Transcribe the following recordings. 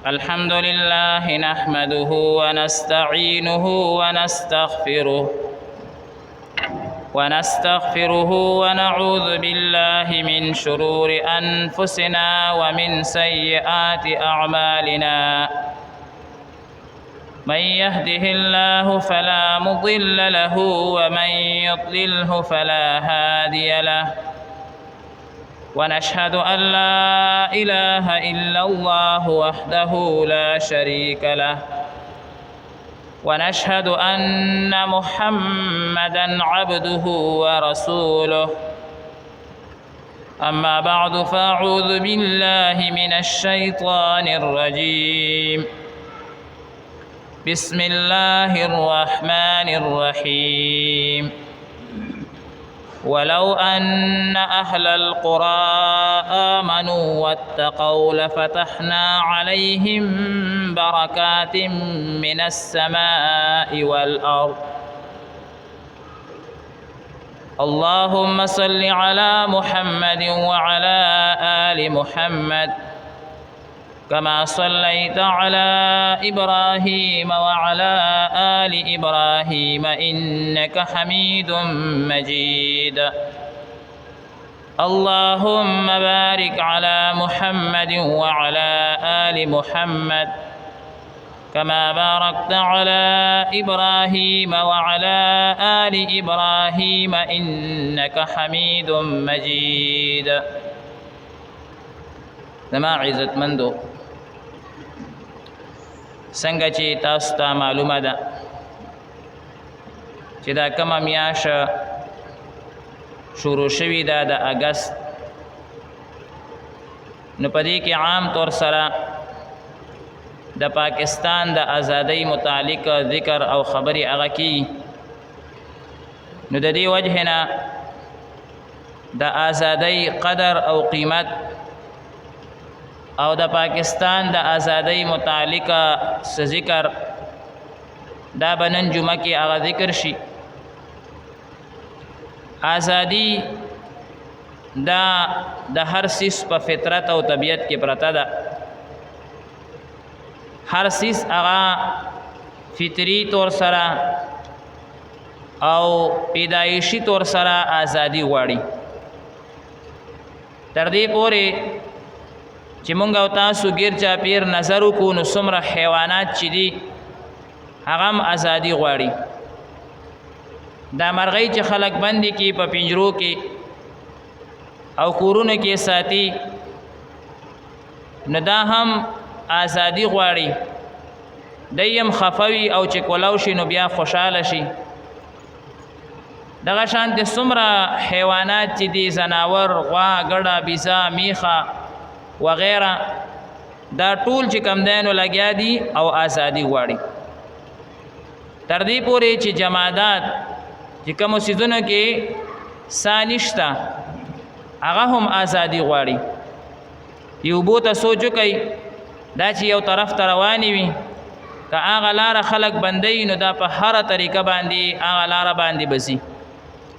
الحمد لله نحمده ونستعينه ونستغفره ونعوذ بالله من شرور أنفسنا ومن سيئات أعمالنا. من يهده الله فلا مضل له ومن يضلله فلا هادي له. ونشهد أن لا إله إلا الله وحده لا شريك له. ونشهد أن محمدًا عبده ورسوله. أما بعد فأعوذ بالله من الشيطان الرجيم. بسم الله الرحمن الرحيم. ولو أن أهل القرى آمنوا واتقوا لفتحنا عليهم بركات من السماء والأرض. اللهم صل على محمد وعلى آل محمد كما صليت على إبراهيم وعلى آل إبراهيم إنك حميد مجيد. اللهم بارك على محمد وعلى آل محمد كما باركت على إبراهيم وعلى آل إبراهيم إنك حميد مجيد. زما عزت مندو څنګه چې تاسو ته معلومه ده چې دا کومه میاشت شروع شوې ده د اګست، نو په دې کې عام طور سره د پاکستان د ازادۍ متعلق ذکر او خبرې هغه کی. نو د دې وجه نه د ازادۍ قدر او قیمت او د پاکستان د ازادۍ متعلق ذکر دا بنن جمعه کې هغه ذکر شي. ازادي دا د هر سیس په فطرت او طبیعت کې پرته ده. هر سیس هغه فطری طور سره او پیدایشي طور سره ازادي غواړي. تر دې پورې چې مونږ او تاسو غیر چاپیر نظر وکړو نو څومره حیوانات چې دي هغه هم ازادي غواړي. دا مرغۍ چې خلک بندي کی په پنجرو کې او کورونه کې ساتي نو دا هم ازادي غواړي. دیم خفوي او چې کولاو شي نو بیا خوشاله شي. دغه شان د څومره حیوانات چې دي زناور، غوا، ګډه، بیزه، میخه وغیرہ دا ټول چې کم دینو لګیا دي او ازادي غواړي. تر دې پورې چې جمادات چې کوم سيزونه کې سانشتا هغه هم ازادي غواړي. یو بوته سوچو کوي دا چې یو طرف ته رواني وي که هغه لاره خلک بندي نو دا په هر طریقه باندې هغه لاره باندې بزي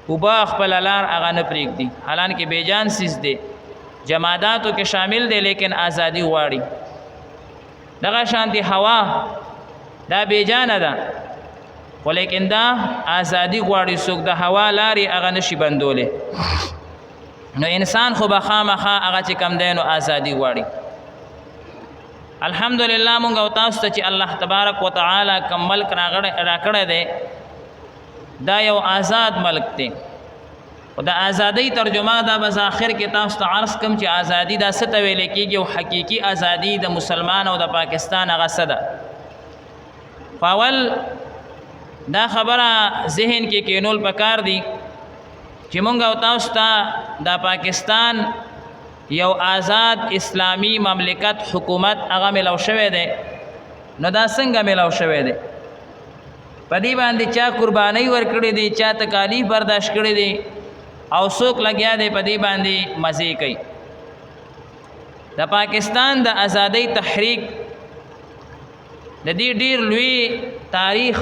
او با خپل لار هغه نه پرېږدي. حالانکه بیجان سیز دی جماداتو کې شامل دی لیکن ازادي غواړي. دغه شانتي هوا دا بیجانه ده خو لیکن دا ازادي غواړي. څوک د هوا لارې هغه نشي بندولی. نو انسان خو به خامخا هغه چې کم دی نو ازادي غواړي. الحمدلله مونږ او تاسو ته چې الله تبارک وتعالی کوم ملک راکړی دی دا یو آزاد ملک دی. او د ازادۍ ترجمه دا بس آخر کې تاسو ته عرض کوم چې ازادي دا څه ته ویل کېږي او حقیقي ازادي د مسلمان او د پاکستان هغه څه ده. فاول دا خبره ذهن کې کینول پکار دي چې مونږ او تاسو ته د پاکستان یو آزاد اسلامی مملکت حکومت هغه ملو شوی دی. نو دا څنګه ملو شوی دی؟ په دې باندې چا قرباني ورکړې دي، چا تکالیف برداشت کړې دي او څوک لګیا دی په دې باندې مزې کوي. د پاکستان د ازادۍ تحریک د دې ډیر لوی تاریخ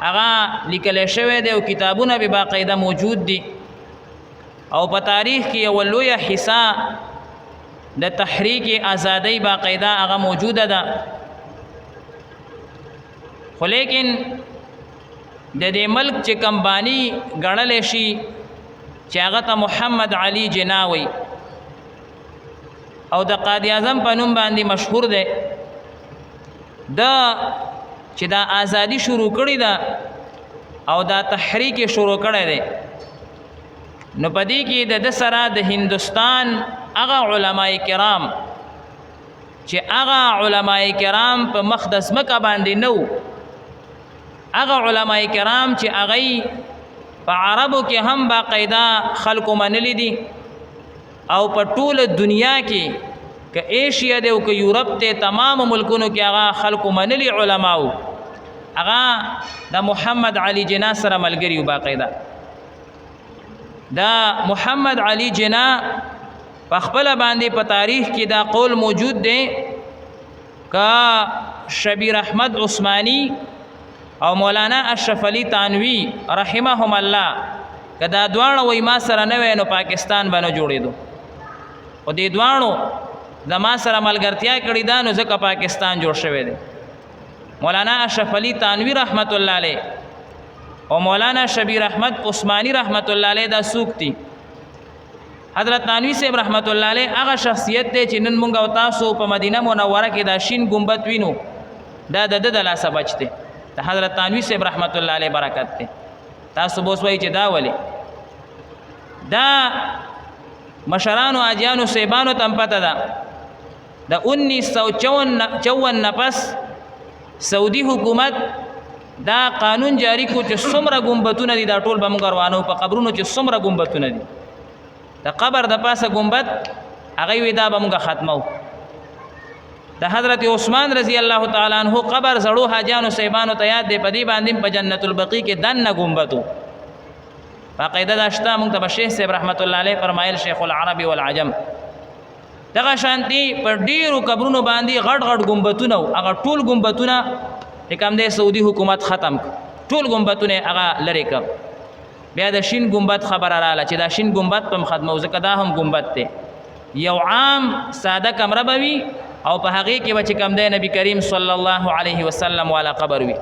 هغه لیکل شوی دی او کتابونه به باقاعده موجود دي. او په تاریخ کې یو لوی حصہ د تحریک آزادی باقاعده هغه موجوده ده، خو لیکن د دې ملک چې کمبانی ګڼلی شي چې هغه ته محمد علي جناح وي او د قائد اعظم په نوم باندې مشهور دی، دا چې دا ازادي شروع کړې ده او دا تحریک شروع کړی دی، نو په دې کې د سره د هندوستان هغه علماء کرام چې هغه علماء کرام په مخ د ځمکه باندې نه وو، هغه علماء کرام چې هغه په عربو کې هم باقاعده خلکو منلی دي او په ټوله دنیا کې که ایشیا دی او که یورپ ته تمام ملکونو کې هغه خلکو منلی علماو هغه د محمد علي جناح سره ملګری و. باقاعده دا محمد علي جناح په خپل باندې په تاریخ کې دا قول موجود دی کا شبیر احمد عثماني او مولانا اشرف علي تانوي رحمهم الله کدا دواړه وای ما سره نه وینو پاکستان باندې جوړېدو او دې دواړو زما سره ملګرتیا کړې ده نو ځکه پاکستان جوړ شوی دی. مولانا اشرف علي تانوي رحمت الله علیه او مولانا شبیر احمد عثماني رحمت الله علیه دا سوق دي. حضرت تانوي صاحب رحمت الله علیه هغه شخصیت دی چې نن مونږ او تاسو په مدینه منوره کې دا شین ګمبد وینو، دا د لاسه بچته د حضرت تانوي صاحب رحمت الله علیه برکت دی. تاسو بوس وایي چې دا ولې دا مشرانو اجیانو صاحبانو تم پته ده د 1954 نه پس سعودي حکومت دا قانون جاری کو چې څومره ګمبتونه دي دا ټول به موږ روانو په قبرونو چې څومره ګمبتونه دي د قبر د پاسه ګمبت هغه وی دا به موږ ختمو. د حضرت عثمان رضی الله تعالی عنہ قبر زړو حاجانو صاحبانو ته یاد دی په دې باندې په جنت البقیع کې دنه ګمبتو باقاعده داشته موږ ته شیخ صاحب رحمت الله علیه فرمایل شیخ العرب والعجم دغه شانتي پر ډیرو قبرونو باندې غټ غټ ګمبتونه او هغه ټول ګمبتونه کوم دی سعودي حکومت ختم ټول ګمبتونه هغه لری ک. بیا د شین ګمبت خبر رااله چې دا شین ګمبت په خدمت ځکه دا هم ګمبت دی یو عام ساده کمره بوي او په هغه کې بچ کم دی نبی کریم صلی الله علیه وسلم والا قبر وي،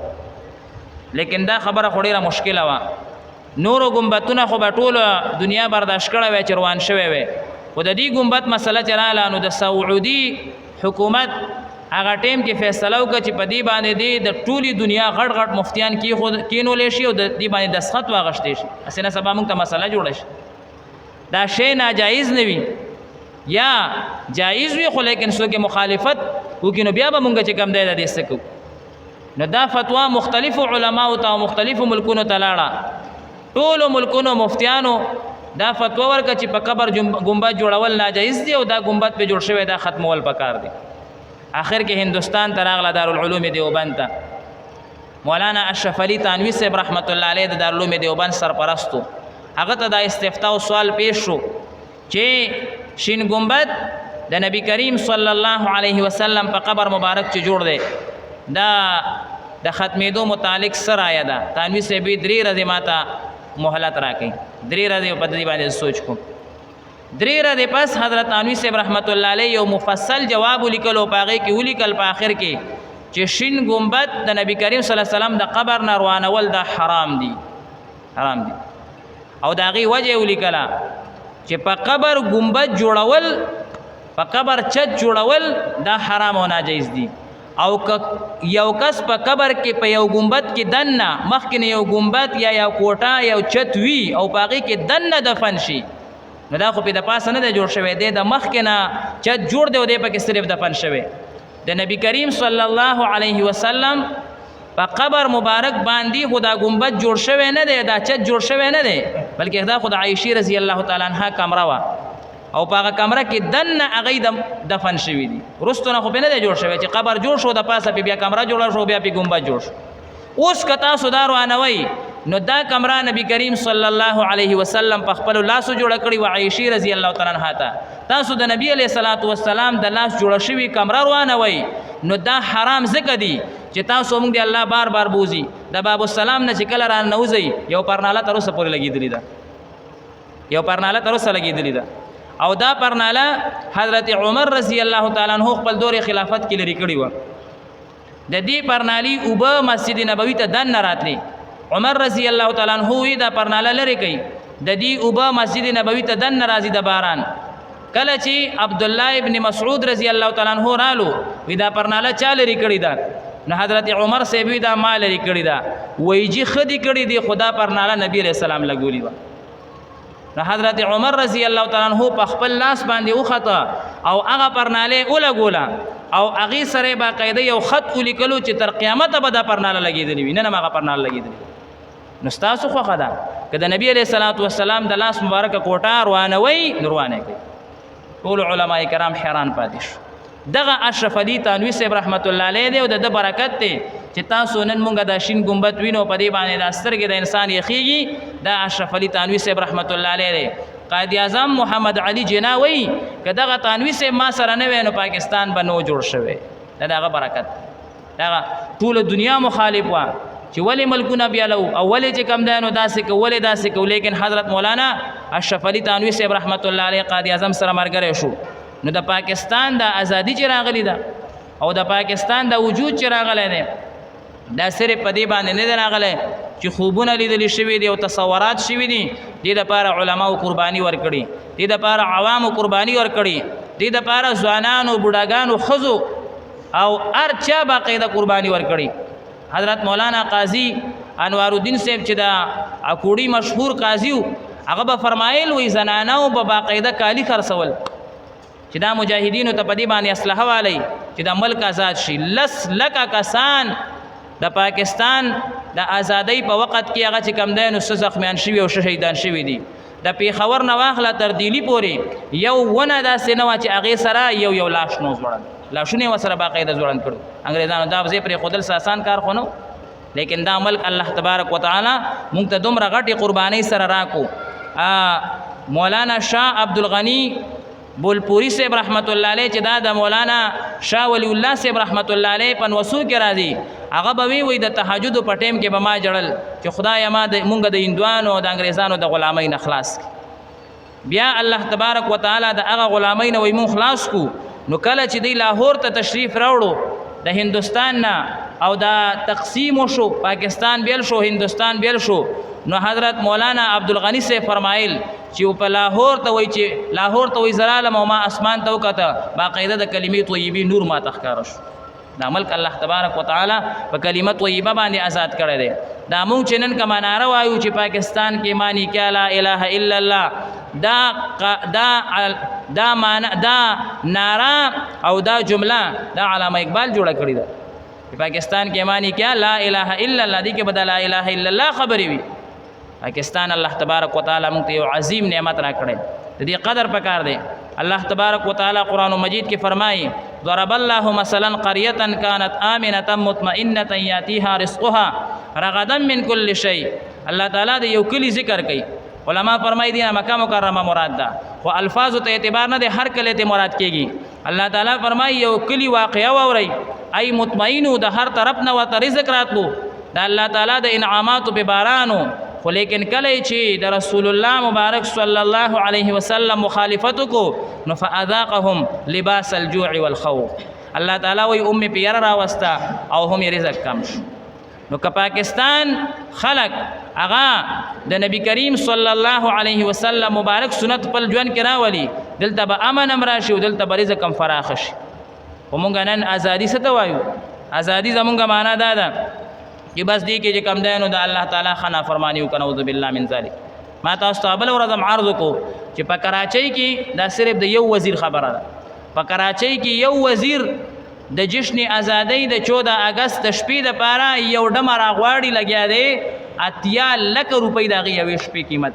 لیکن دا خبره خوريره مشکله وا. نورو ګمبتونه خو به ټول دنیا برداشت کړه وي چې روان شوی وي، خو د دې ګمبت مسله چراله نو د سعودي حکومت هغه ټیم کې فیصله وکړه چې په دې باندې د ټولي دنیا غټ غټ مفتیان کې خو کینولې شي او د دې باندې دسخط واغشتې شي، اسنه سبا موږ ته مسله جوړه شي. دا شی ناجایز نه وي یا جایز وي خو لیکن څوک مخالفت وکینو بیا به موږ چې کم دی د دې سکو. نو دا فتوا مختلفو علماو ته مختلفو ملکونو ته لاړه، ټولو ملکونو مفتیانو دا فتوا ورکړه چې په قبر ګمبد جوړول ناجایز دي او دا ګمبد په جوړ شوی دا ختمول پکار دي. آخر کې هندوستان ته راغله دارالعلوم دیوبند ته. مولانا اشرف علي تانوي صاحب رحمت الله علیه د دارالعلوم دیوبند سرپرستو، هغه ته دا استفتاء او سوال پیش شو چې شین ګمبد د نبی کریم صلی الله علیه وسلم په قبر مبارک چې جوړ دی دا د ختمېدو متعلق سره آیا ده. تانوي صاحب 3 ورځې ماته مهلت راکړي، 3 ورځې په دې باندې سوچ کوم. 3 ورځې پس حضرت تانوي صاحب رحمت الله علیه یو مفصل جواب ولیکل او په هغې کې ولیکل په آخر کې چې شین ګمبد د نبی کریم صلی الله علیه وسلم د قبر نه روانول دا حرام دي، حرام دي. او د هغې وجه یې ولیکله چې په قبر ګمبد جوړول په قبر چت جوړول دا حرام او ناجایز دي، او یو کس په قبر کې په یو ګمبد کې دنه مخکې یو ګمبد یا یو کوټه یو چت وي او په هغې کې دنه دفن شي نو دا خو په د پاسه نه دی جوړ شوی دی، د مخکې نه چت جوړ دی او دی پکې صرف دفن شوی. د نبی کریم صلی الله علیه وسلم په قبر مبارک باندې خو دا ګمبد جوړ شوی نه دی، دا چت جوړ شوی نه دی، بلکې دا خو د عایشې رضی الله تعالی عنها کمره وه او په هغه کمره کې دنه هغې دفن شوي دي. وروستو نه خو پې نه دی جوړ شوی چې قبر جوړ شو د پاسه پې بیا کمره جوړه شو بیا پې ګمبد جوړ شو. اوس که تاسو دا روانوئ نو دا کمره نبی کریم صلی الله علیه وسلم په خپلو لاسو جوړه کړې وه عایشې رضی الله تعالی عنها ته. تاسو د نبی علیه صلات وسلام د لاس جوړه شوي کمره روانوئ نو دا حرام ځکه دي چې تاسو موږ د الله بار بار بوزي. د باب السلام نه چې کله را نوځئ یو پرناله تر اوسه پورې لګېدلې ده، یو پرناله تر اوسه لګېدلې ده او دا پرناله حضرت عمر رضی الله تعالی عنہ خپل دور خلافت کې لري کړی و د دې پرنالي اوبه مسجد نبوي ته دن راتلی عمر رضی الله تعالی عنہ وی دا پرناله لري کوي د دې اوبه مسجد نبوي ته دن راځي د باران کله چې عبد الله ابن مسعود رضی الله تعالی عنہ رالو وی دا پرناله چا لري کړی دا نو حضرت عمر سے بھی دا مال لري کړی دا وی جی خدي کړی دی خدا پرناله نبی علیہ السلام لګولی و نو حضرت عمر رضی الله تعالی عنہ په خپل لاس باندې وخطا او هغه پرناله ولګولا او هغه سره باقاعده یو خط ولیکلو چې تر قیامت به دا پرناله لګیدلی وي نه هغه پرناله لګیدلی نو تاسو خو خدا کله نبی علیہ الصلوۃ والسلام د لاس مبارک کوټه روانوي روانه کوي ټول علماء کرام حیران پاتې شو دغه اشرف علي تانوي صاحب رحمت الله علیه دی او د برکت ته چې تاسو نن مونږه د شین ګمبد وینو په دې باندې د سترګې د انسان یخیږي دا اشرف علي تانوي صاحب رحمت الله علیه دی قائد اعظم محمد علي جناح وی که دغه تانوي صاحب ما سره نه وینو پاکستان به نو جوړ شوی دغه برکت دغه ټول دنیا مخالف وا چې ولی ملکونه بیالو او ولی چې کم دانو داسې کو ولی داسې کو لیکن حضرت مولانا اشرف علي تانوي صاحب رحمت الله علیه قائد اعظم سره مرګره شو نو د پاکستان د ازادي چې راغلی ده او د پاکستان د وجود چې راغلی دی دا صرف په دې باندې نه دی راغلی چې خوبونه لیدلی شوي دي او تصورات شوي دي دې دپاره علماو قرباني ورکړي دې دپاره عوامو قرباني ورکړي دې دپاره ځوانانو بوډاګانو ښځو او هر چا باقاعده قرباني ورکړي حضرت مولانا قاضي انوار الدین صاحب چې د اکوړي مشهور قاضي هغه به فرمایل وی زنانو به باقاعده کالی خرڅول چې دا مجاهدینو ته په دې باندې اسلحه والی چې دا ملک آزاد شي لس لکه کسان د پاکستان د ازادۍ په وخت کې هغه چې کم دی نو څه زخمیان شوي او ښه شهیدان شوي دي د پېښور نه واخله تر دیلي پورې یو ونه داسې نه وه چې هغې سره یو لاش نو ځوړند لاشونه یې ورسره باقاعده ځوړند کړو انګریزانو دا ځای پرېښودل څه آسان کار خو نه لیکن دا ملک الله تبارک وتعالی مونږ ته دومره غټې قربانۍ سره راکو مولانا شاه عبدالغني بولپوری صاحب رحمت الله علیه چې دا د مولانا شاه ولی الله صاحب رحمت الله علیه په نوسو کې راځي هغه به وی د تهجد په ټیم کې به ما جړل چې خدای ما د مونږ د هندوانو او د انګریزانو د غلامۍ نه خلاص بیا الله تبارک وتعالى د هغه غلامۍ نه وی مون خلاص کو نو کله چې دی لاهور ته تشریف راوړو د هندوستان نه او دا تقسیم شو پاکستان بیل شو هندوستان بیل شو نو حضرت مولانا عبدالغنی سے فرمایل چې په لاهور ته وای چې لاهور ته وای زرالم او ما اسمان ته وکته باقاعده د کلمې طیبې نور ما تخکار شو دا ملک الله تبارک وتعالى په کلمه طیبه باندې آزاد کړی دی دا مونږ چې نن کومه ناره وایو چې پاکستان کې معنی کیا لا اله الا الله دا ناره او دا جمله دا علامه اقبال جوړه کړې ده چې پاکستان کې معنی کیا لا اله الا الله دې کې به لا اله الا الله خبرې وي پاکستان الله تبارک وتعالى موږ ته یو عظیم نعمت را کړی د دې قدر پکار دی الله تبارک وتعالى قرآن مجید کې فرمایي ضرب الله مثلا قرية كانت آمنة مطمئنة يأتيها رزقها رغدا من كل شيء الله تعالی د یو کلی ذکر کوي علما فرمایي دي مکه مکرمه مراد ده خو الفاظ ته اعتبار نه دي هر کله ته مراد کیږي الله تعالی فرمایي یو کلی واقعا ووري ای مطمئنو د هر طرف نه وته رزق راتلو د الله تعالی د انعامات په بارانو خو لیکن کله چې د رسول الله مبارک صلی الله علیه وسلم مخالفت کو نو فاذاقهم لباس الجوع والخوف الله تعالی وی ام پیر راوستا او هم رزق کم شو نو که پاکستان خلق اغا د نبی کریم صلی الله علیه وسلم مبارک سنت پر ژوند کې راولي دلته به امن امر شي دلته به رزق کم فراخ شي ومونږ نن ازادي څه ته وایو ازادي زمونږه معنا دا ده چې بس دی کې چې کم دی نو د الله تعالی خنا فرمانی وکړو نعوذ بالله من ذلک ما تاسو ته بل ورځم عرض کو چې په کراچۍ کې دا صرف د یو وزیر خبره ده په کراچۍ کې یو وزیر د جشن ازادۍ د 14 اگست د شپې د پاره یو ډمر غواړي لګیا دی 80 لک روپۍ د غي شپې قیمت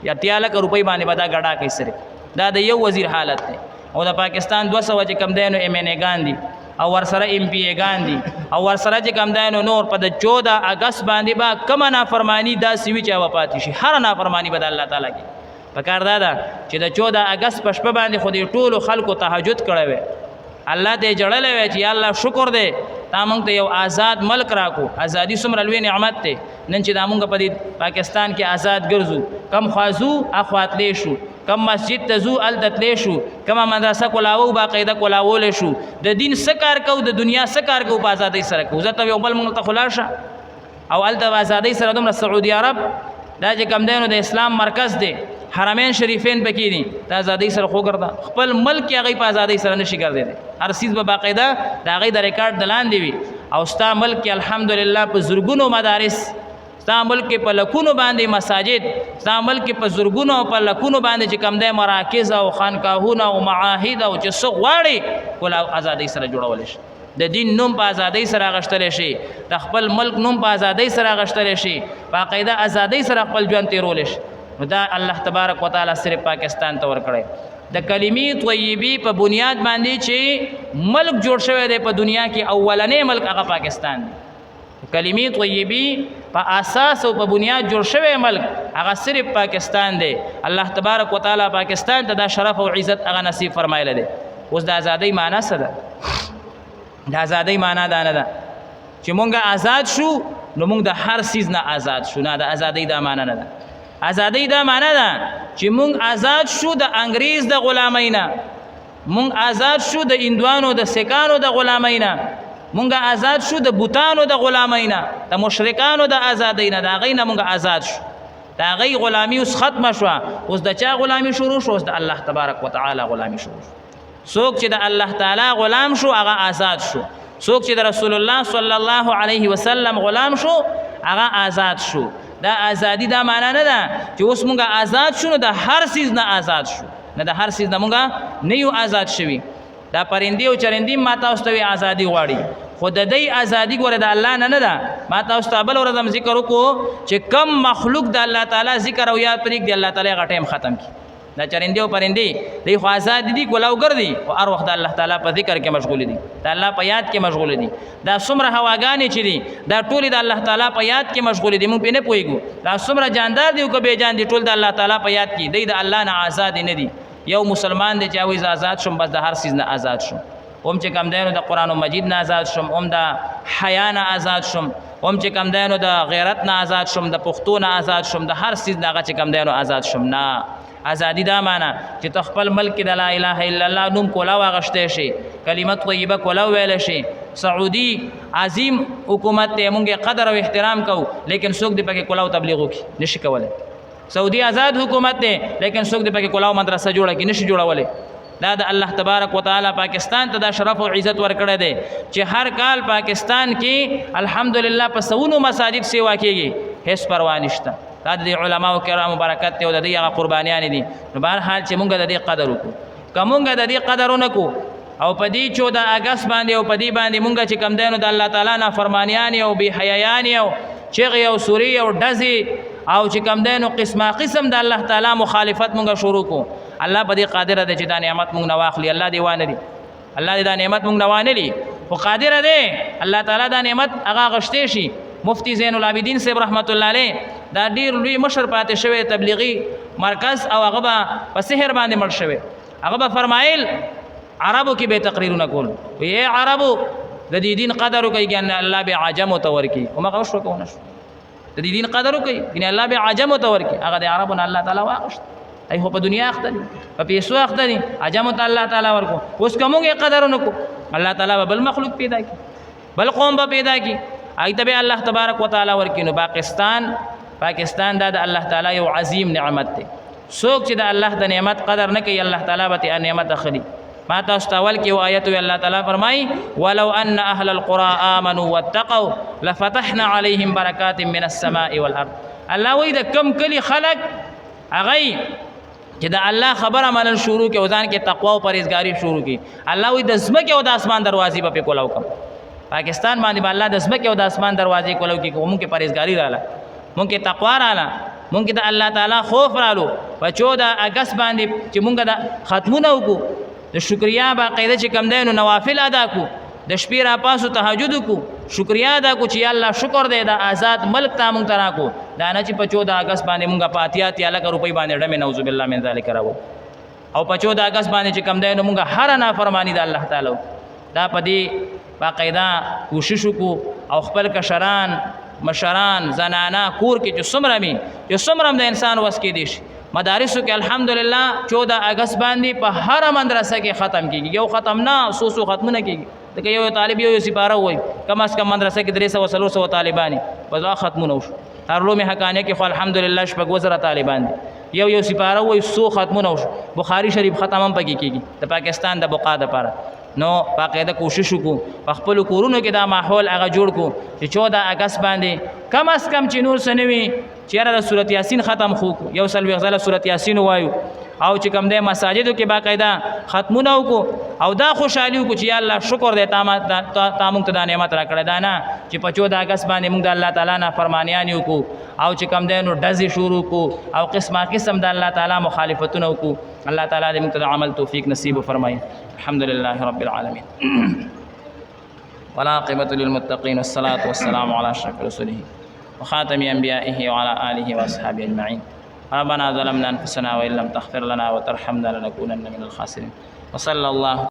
یا 80 لک روپۍ باندې بدا غډا کوي صرف دا د یو وزیر حالت دی او د پاکستان 200 چې کم دی نو ایم ان ای ګاندي او ورسره ایم پی ای ګاندي او ورسره چې کم دی نو نور په د 14 اگست باندې با کومه نافرمانی دا سوي چا وپاتې شي هر نافرمانی به د الله تعالی کې پکار دا چې د 14 اگست په شپه باندې خو دې ټولو خلکو تهجد کړی وي الله دې جړلې وي چې الله شکر دې تا مونږ ته یو آزاد ملک راکو ازادي څومره لوی نعمت دی نن چې دا مونږ په دې پاکستان کې آزاد ګرځو کم خوازو اخواتلی شو کم مسجد ته ځو هلته تلی شو کمه مدرسه کولاوو باقاعده کولاولی شو د دین څه کار کوو د دنیا څه کار کوو په ازادۍ سره کوو زه ته یو بل ملک ته خو لاړ شه او هلته په ازادۍ سره دومره سعودي عرب دا چې کوم دی نو د اسلام مرکز دی حرمین شریفین پکې دي د ازادۍ سره خو ګرځه خپل ملک کې هغوی په ازادۍ سره نشي ګرځېدی هر څیز به باقاعده د هغوی د ریکارډ د لاندې وي او ستا ملک کې الحمدلله په زرګونو مدارس ستا ملک کې په لکونو باندې مساجد ستا ملک کې په زرګونو او په لکونو باندې چې کوم دی مراکز او خانقاهونه او معاهد او چې څه غواړي ټول ازادۍ سره جوړولی شي د دین نوم په ازادۍ سره اخیستلی شي د خپل ملک نوم په ازادۍ سره اخیستلی شي باقاعده ازادۍ سره خپل ژوند تېرولی شي نو دا الله تبارک وتعالی صرف پاکستان ته ورکړی د کلمې طیبې په بنیاد باندې چې ملک جوړ شوی دی په دنیا کې اولنی ملک هغه پاکستان دی کلمې طیبې په اساس او په بنیاد جوړ شوی ملک هغه صرف پاکستان دی الله تبارک وتعالی پاکستان ته دا شرف او عزت هغه نصیب فرمایلی دی اوس د ازادۍ معنا څه ده د ازادۍ معنا دا نه ده چې مونږ آزاد شو نو مونږ د هر څیز نه آزاد شو نه د ازادۍ دا معنا نه ده ازادۍ دا معنا ده چې مونږ آزاد شو د انګریز د غلامۍ نه مونږ آزاد شو د هندوانو د سکانو د غلامۍ نه مونږ آزاد شو د بوتانو د غلامۍ نه د مشرکانو د ازادۍ نه د هغوی نه مونږ آزاد شو د هغوی غلامي اوس ختمه شوه اوس د چا غلامي شروع شو اوس د الله تبارک وتعالی غلامي شروع شو څوک چې د الله تعالی غلام شو هغه آزاد شو څوک چې د رسول الله صلی الله علیه وسلم غلام شو هغه آزاد شو دا ازادي دا معنا نه ده چې اوس مونږ آزاد شو نو د هر څیز نه آزاد شو نه د هر څیز نه مونږ نه یو آزاد شوي دا پرندې او چرندې ما تاسو ته ازادي غواړي خو د دې ازادي ګوره د الله نه نه ده ما تاسو ته بل ورځ هم ذکر وکړو چې کم مخلوق د الله تعالی ذکر او یاد پرېږدي الله تعالی هغه ټایم ختم کړي دا چرندې او پرندې دوی خو آزاد دي ګولاوګر دي خو هر وخت د الله تعالی په ذکر کې مشغول دي د الله په یاد کې مشغول دي دا څومره هواګانې چې دي دا ټولې د الله تعالی په یاد کې مشغول دي موږ پرې نه پوهېږو دا څومره جاندار دي او که بېجان دي ټول د الله تعالی په یاد کې دی د الله نه آزاد نه دي یو مسلمان دی چې هغوی آزاد شم بس د هر څیز نه آزاد شم هم چې کم دی نو د قرآن مجید نه آزاد شم هم د حیا نه آزاد شم هم چې کم دی نو د غیرت نه آزاد شم د پښتو نه آزاد شم د هر څیز نه هغه چې کم دی نو آزاد شم نه ازادي دا معنا چې ته خپل ملک کې د لا اله الا الله نوم کولاو اغشتی شي کلمه طیبه کولاو ویلی شي سعودي عظیم حکومت دی مونږ قدر او احترام کوو لیکن څوک دې پکې کولاو تبلیغ وکړي نشي کولی سعودي آزاد حکومت دی لیکن څوک دې پکې کولاو مدرسه جوړه کړي نشي جوړولی دا د الله تبارک وتعالی پاکستان ته دا شرف او عزت ورکړی دی چې هر کال پاکستان کې الحمدلله په سونو مساجد سیوا کېږي هیڅ پروا نشته دا د علماو کرامو برکت دی او د دې هغه قربانیانې دي نو بهرحال چې مونږ د دې قدر وکړو که مونږ د دې قدر ونه کړو او په دې 14 اګست باندې او په دې باندې مونږ چې کم دی نو د الله تعالی نافرمانیانې او بېحیایانې او چغې او سورې او ډزې او چې کم دی نو قسمه قسم د الله تعالی مخالفت مونږ شروع کړو الله په دې قادره دی چې دا نعمت مونږ نه واخلي الله دې وانه لي الله دې دا نعمت مونږ نه وانه لي خو قادره دی الله تعالی دا نعمت هغه اغشتی شي مفتی زین العابدین صاحب رحمت الله علیه دا ډیر لوی مشر پاتې شوی تبلیغي مرکز او هغه به په سحر باندې مړ شوی هغه به فرمایل عربو کې به تقریرونه کول وی عربو د دې دین قدر کوي ګنه الله به عجم ته ورکی او هغه شو کو نشو د دې دین قدر کوي ګنه الله به عجم ته ورکی هغه د عربو نه الله تعالی واغشت ای هو په دنیا اخته په پیسو اخته دي عجم ته الله تعالی ورکو اوس کومه قدر نکو الله تعالی بل مخلوق پیدا کی بل قوم به پیدا کی ایته به الله تبارک وتعالى ورکینو پاکستان دا د الله تعالی یو عظیم نعمت دی څوک چې د الله د نعمت قدر نه کوي الله تعالی به نعمت اخلي ما تاسو اول کې آیت وی الله تعالی فرمای ولو ان اهل القرى امنوا واتقوا لفتحنا عليهم برکات من السماء والارض الله وی د کم کلی خلق اغي چې د الله خبره منل شروع کې وزن کې تقوا او پرهیزګاری شروع کی الله وی د زمکه او د اسمان دروازې په کولاو کم پاکستان باندې الله د زمکه او د اسمان دروازې کولاو کې کوم کې پرهیزګاری رااله مونږ کې تقوا رااله مونږ کې د الله تعالی خوف رالو په 14 اگست باندې چې مونږ د ختمونه وکړو د شکریا باقاعده چې کم دینو نوافل ادا کو د شپې را پاسو تهجد کو شکریا ادا کو چې الله شکر دې دا آزاد ملک ته مونږ ترا کو دا نه چې په 14 اگست باندې مونږه پاتیات یا لک روپۍ باندې ډمه نعوذ بالله من ذلک راو او په 14 اگست باندې چې کم دینو مونږه هر نافرمانی د الله تعالی دا په دې باقاعده کوشش وکړو او خپل کشران مشران زنانا کور کې چې څومره د انسان وس کې دي شي مدارسو کې الحمدلله 14 اگست باندې په هر مدرسه کې ختم کیږي یو ختم نه سو ختمونه کیږي دغه یو طالب یو سپاره وای کم از کم مدرسه کې 300 طالبانی په ختمونه وشو علوم حقانیه کې خو الحمدلله شپږ وزره طالبان دي یو سپاره وای سو ختمونه وشو بخاری شریف ختم هم پکې کیږي د پاکستان د بقا لپاره نو باقاعده کوشش وکړو په خپل کورونو کې دا ماحول هغه جوړ کو چې 14 اگست باندې کم از کم چې نور سنوي چیرې د سورۃ یاسین ختم خو یو سل وغزله سورۃ یاسین وایو او چې کوم د مساجدو کې باقاعده ختمونه وکړو او دا خوشحالي وکړو چې یا الله شکر دې تا موږ ته دا نعمت راکړی دا نه چې په 14 اگست باندې موږ د الله تعالی نه فرمانیان وکړو او چې کوم د نو ډزې شروع کو او قسم د الله تعالی مخالفتونه وکړو الله تعالی دې موږ ته عمل توفیق نصیب فرمایي الحمد لله رب العالمين والعاقبة للمتقين والصلاة والسلام على أشرف رسله وخاتم أنبيائه وعلى آله وأصحابه أجمعين ربنا ظلمنا أنفسنا وإن لم تغفر لنا وترحمنا لنكونن من الخاسرين وصلى الله